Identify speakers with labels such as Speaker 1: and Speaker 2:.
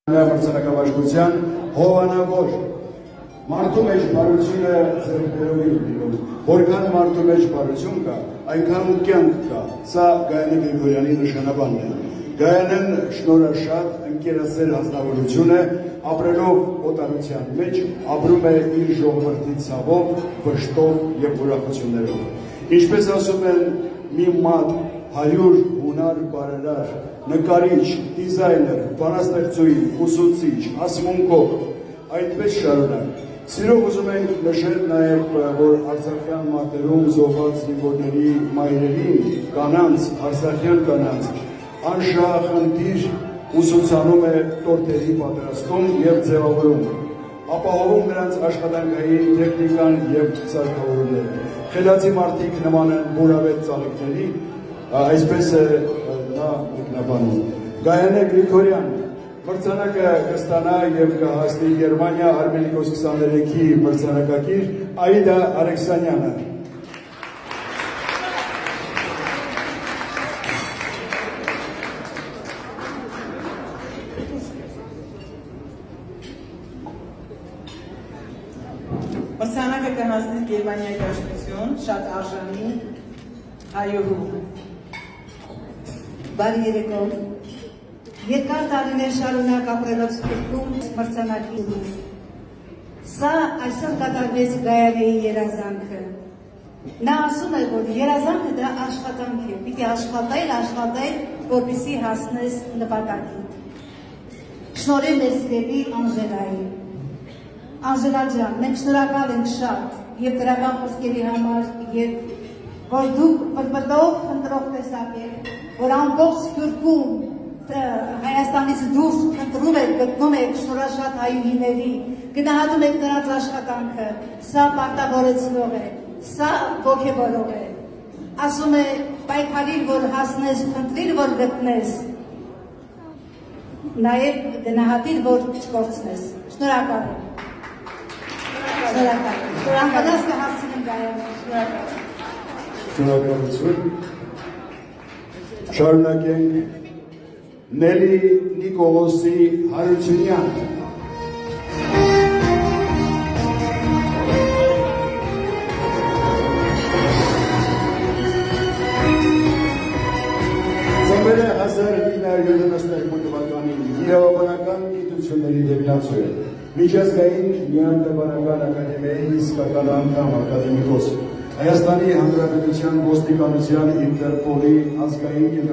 Speaker 1: Մրցանակաբաշխության հովանավոր մարդու մեջ բարությունը ձեռքբերովի լինում, որքան մարդու մեջ բարություն կա, այնքան ու կյանք կա, սա Գայանե Գրիգորյանի նշանաբանն է։ Գայանեն շնորհաշատ ընկերասեր հանձնավորություն է, ապրելով օտարության մեջ, ապրում է իր ժողովրդի ցավով, վշտով և ուրախություններով։ Ինչպես ասում են մի մատ 100 հունար բարերար, նկարիչ, դիզայներ, բանաստեղծուհի, ուսուցիչ, ասմունքող, այդպես շարունակ։ Սիրով ուզում ենք նշել նաև, որ արցախյան մարտերում զոհված զինվորների մայրերին, կանանց, արցախյան կանանց, անշահախնդիր ուսուցանում է տորտերի պատրաստում և ձևավորում, ապահովում նրանց աշխատանքային տեխնիկան և սարքավորումները։ Խելացի մարդիկ նման են բուրավետ ծաղիկների, այսպես է նա մեկնաբանում։ Գայանե Գրիգորյան մրցանակը կստանա և կհասնի Գերմանիա Արմենիկոս 23-ի մրցանակակիր Աիդա Ալեքսանյանը։
Speaker 2: Մրցանակը կհասնի Գերմանիայի դաշնություն, շատ արժանի հայուհու։
Speaker 3: Բարի երեկո։ Երկար տարիներ շարունակ ապրելով Սփյուռքում մրցանակի։ Սա այսօր կատարվեց Գայանեի երազանքը։ Նա ասում է, որ երազանքը դա աշխատանք է, պիտի աշխատել, որպեսզի հասնես նպատակին։ Շնորհիվ մեր սիրելի Անժելայի։ Անժելա ջան, մենք շնորհակալ ենք շատ եւ դրական խոսքերի համար եւ որ դուք բրբտող խնդրող տեսակ եք, որ ամբողջ Սփյուռքում Հայաստանից դուրս խնդրում եք, գտնում եք շնորհաշատ հայուհիների, գնահատում եք նրանց աշխատանքը, սա պարտավորեցնող է, սա ոգևորող է։ Ասում է պայքարիր, որ հասնես, խնդրիր, որ գտնես, նաև գնահատիր, որ չկորցնես։ Շնորհակալ եմ։ Շնորհակալ կհասցնեմ Գայանե։
Speaker 1: Շնորհակալություն։ Շարունակենք Նելի Նիկոլոսի Հարությունյան։ Ծնվել է 1972 թվականին, իրավաբանական գիտությունների դեբիլացու է, միջազգային միանձնաբանական ակադեմիայի իսկական անդամ ակադեմիկոս, Հայաստանի Հանրապետության ոստիկանության Ինտերպոլի ազգային